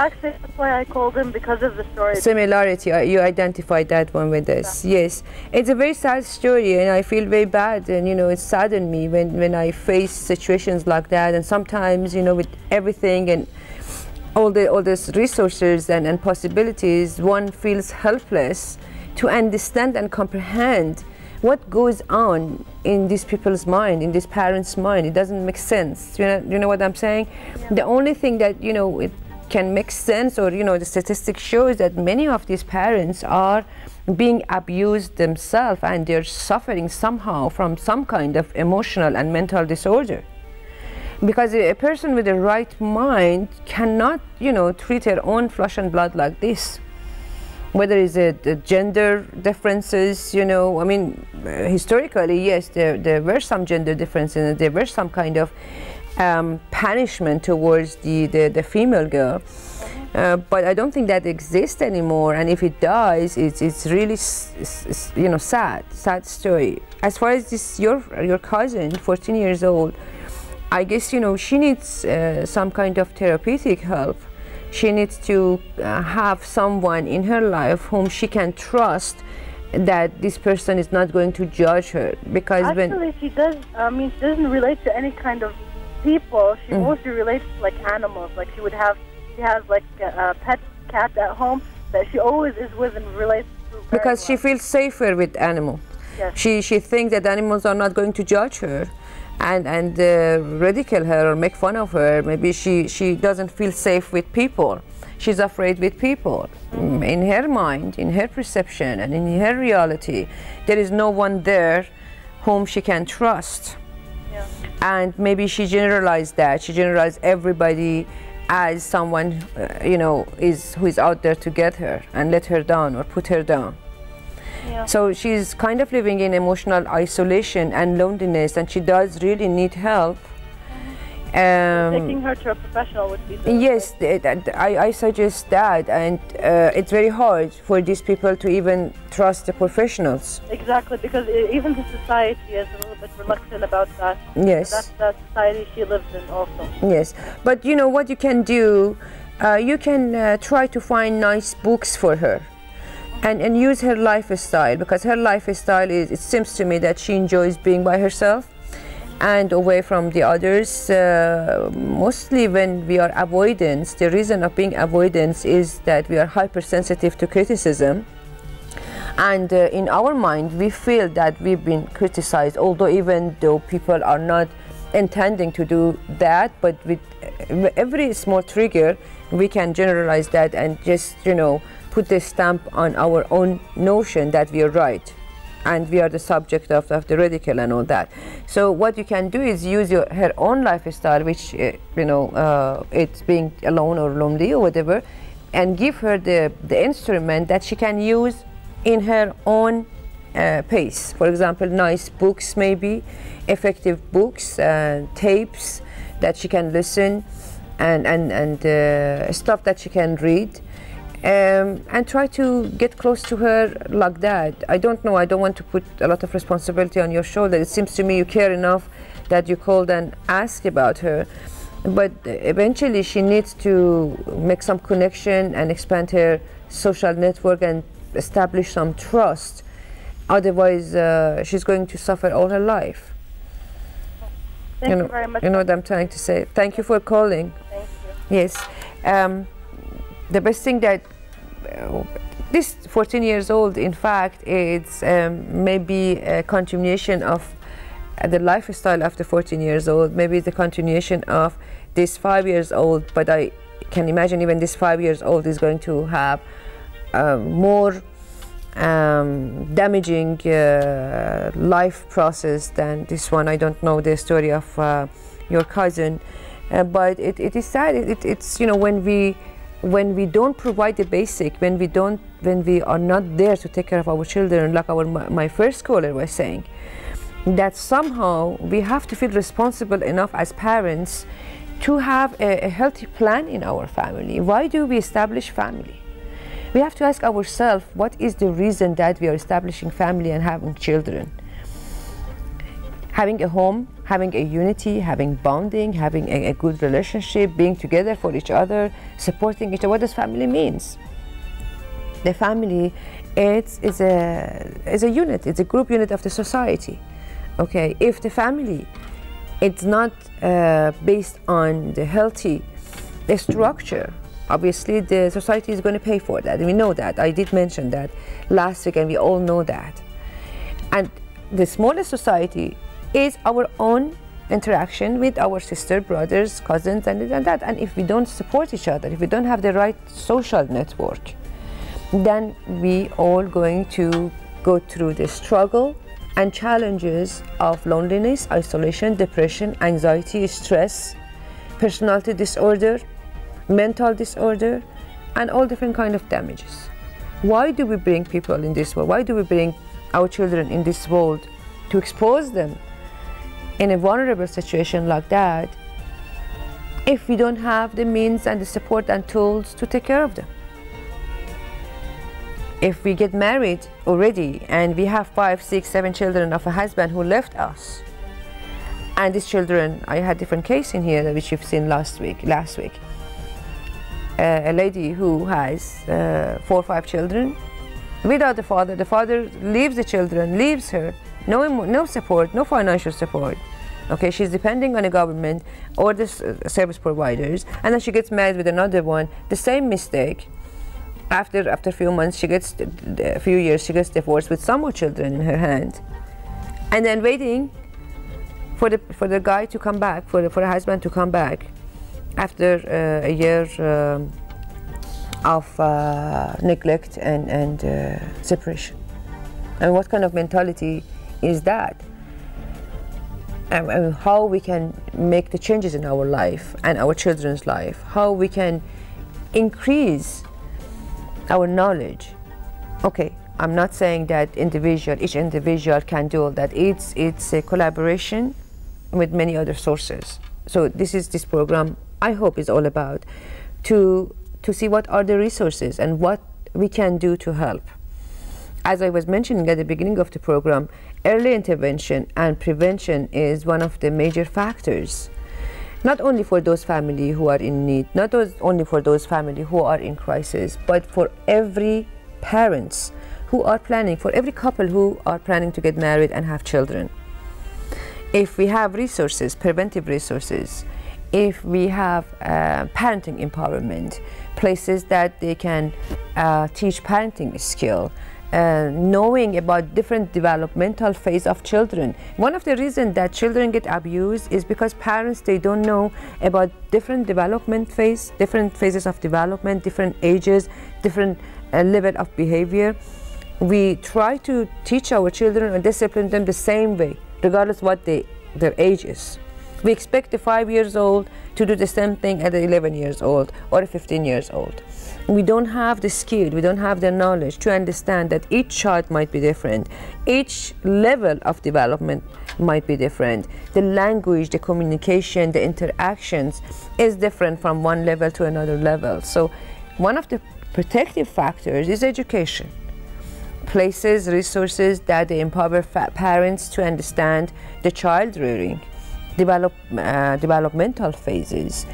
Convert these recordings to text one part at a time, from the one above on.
Actually, that's why I called him, because of the story. Similarity, you identified that one with this. Yeah. Yes, it's a very sad story, and I feel very bad, and you know, it saddened me when I face situations like that. And sometimes, you know, with everything and all these resources and possibilities, one feels helpless to understand and comprehend what goes on in these people's mind, in these parents' mind. It doesn't make sense. You know what I'm saying? Yeah. The only thing that, you know, it can make sense, or you know, the statistics shows that many of these parents are being abused themselves, and they're suffering somehow from some kind of emotional and mental disorder. Because a person with the right mind cannot, you know, treat her own flesh and blood like this. Whether it's the gender differences, you know, I mean, historically, yes, there were some gender differences, and there were some kind of punishment towards the female girl, but I don't think that exists anymore. And if it does, it's really, you know, sad story. As far as this your cousin, 14 years old, I guess, you know, she needs some kind of therapeutic help. She needs to have someone in her life whom she can trust, that this person is not going to judge her. Because actually, she does. I mean, she doesn't relate to any kind of people. She mostly relates to like animals. Like she has like a pet cat at home that she always is with and relates to. Because she feels safer with animals. Yes. She thinks that animals are not going to judge her and ridicule her or make fun of her. Maybe she doesn't feel safe with people. She's afraid with people. In her mind, in her perception, and in her reality, there is no one there whom she can trust. Yeah. And maybe she generalized that. She generalized everybody as someone, you know, who is out there to get her and let her down or put her down. Yeah. So she's kind of living in emotional isolation and loneliness, and she does really need help. Taking her to a professional would be the yes, I suggest that, and it's very hard for these people to even trust the professionals. Exactly, because even the society is a little bit reluctant about that. Yes. That's the society she lives in also. Yes, but you know what you can do? You can try to find nice books for her. And use her lifestyle, because her lifestyle is, it seems to me that she enjoys being by herself and away from the others. Mostly when we are avoidance, the reason of being avoidance is that we are hypersensitive to criticism. And in our mind, we feel that we've been criticized, although even though people are not intending to do that, but with every small trigger, we can generalize that and just, you know, put the stamp on our own notion that we are right and we are the subject of the ridicule and all that. So what you can do is use her own lifestyle, which you know, it's being alone or lonely or whatever, and give her the instrument that she can use in her own pace. For example, nice books, maybe effective books, tapes that she can listen, and stuff that she can read. And try to get close to her like that. I don't know, I don't want to put a lot of responsibility on your shoulder. It seems to me you care enough that you called and asked about her. But eventually she needs to make some connection and expand her social network and establish some trust. Otherwise, she's going to suffer all her life. Thank you very much. You know what I'm trying to say. Thank you for calling. Thank you. Yes. The best thing that this 14 years old, in fact, it's maybe a continuation of the lifestyle of the 14 years old, maybe the continuation of this 5 years old, but I can imagine even this 5 years old is going to have more damaging life process than this one. I don't know the story of your cousin, but it is sad. It's, you know, when we don't provide the basic, when we are not there to take care of our children, like my first caller was saying, that somehow we have to feel responsible enough as parents to have a healthy plan in our family. Why do we establish family? We have to ask ourselves, what is the reason that we are establishing family and having children? Having a home, having a unity, having bonding, having a good relationship, being together for each other, supporting each other. What does family means? The family is a unit, it's a group unit of the society. Okay, if the family it's not based on the healthy structure, obviously the society is going to pay for that. We know that. I did mention that last week, and we all know that. And the smallest society is our own interaction with our sister, brothers, cousins, and that. And if we don't support each other, if we don't have the right social network, then we all going to go through the struggle and challenges of loneliness, isolation, depression, anxiety, stress, personality disorder, mental disorder, and all different kind of damages. Why do we bring people in this world? Why do we bring our children in this world? To expose them in a vulnerable situation like that, if we don't have the means and the support and tools to take care of them. If we get married already and we have 5, 6, 7 children of a husband who left us, and these children, I had different case in here which you've seen last week. A lady who has 4 or 5 children without the father leaves the children, leaves her, no support, no financial support. Okay, she's depending on the government or the service providers, and then she gets married with another one, the same mistake. After a few months, a few years, she gets divorced with some more children in her hand, and then waiting for the guy to come back, for the husband to come back, after a year of neglect and separation. And what kind of mentality is that? And how we can make the changes in our life and our children's life, how we can increase our knowledge. Okay, I'm not saying that each individual can do all that. It's a collaboration with many other sources. So this program, I hope, is all about to see what are the resources and what we can do to help. As I was mentioning at the beginning of the program, early intervention and prevention is one of the major factors, not only for those families who are in need, not only for those families who are in crisis, but for every parents who are planning, for every couple who are planning to get married and have children. If we have resources, preventive resources, if we have parenting empowerment, places that they can teach parenting skill, knowing about different developmental phase of children. One of the reasons that children get abused is because parents, they don't know about different development phase, different phases of development, different ages, different level of behavior. We try to teach our children and discipline them the same way, regardless what their age is. We expect a 5-year-old to do the same thing at 11 years old or 15 years old. We don't have the skill, we don't have the knowledge to understand that each child might be different. Each level of development might be different. The language, the communication, the interactions is different from one level to another level. So one of the protective factors is education. Places, resources that they empower parents to understand the child rearing, developmental phases,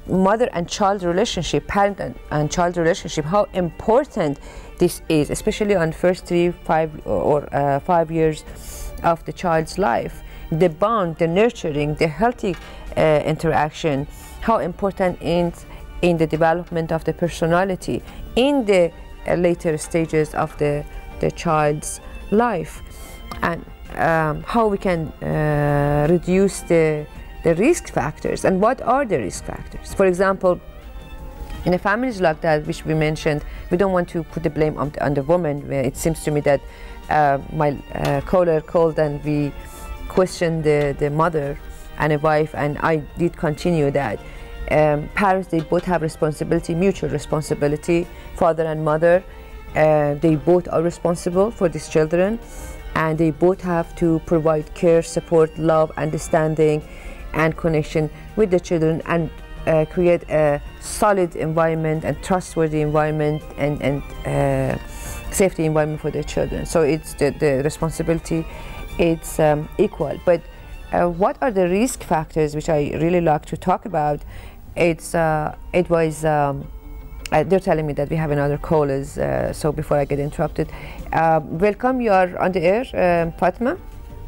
mother and child relationship, parent and child relationship, how important this is, especially on first 3, 5 or 5 years of the child's life. The bond, the nurturing, the healthy interaction, how important in the development of the personality in the later stages of the child's life, and how we can reduce the risk factors. And what are the risk factors? For example, in a families like that, which we mentioned, we don't want to put the blame on the woman. It seems to me that my caller called and we questioned the mother and a wife, and I did continue that. Parents, they both have responsibility, mutual responsibility, father and mother. They both are responsible for these children, and they both have to provide care, support, love, understanding, and connection with the children, and create a solid environment and trustworthy environment and safety environment for their children. So it's the responsibility, it's equal. But what are the risk factors, which I really like to talk about. They're telling me that we have another call, so before I get interrupted, welcome, you are on the air, Fatma.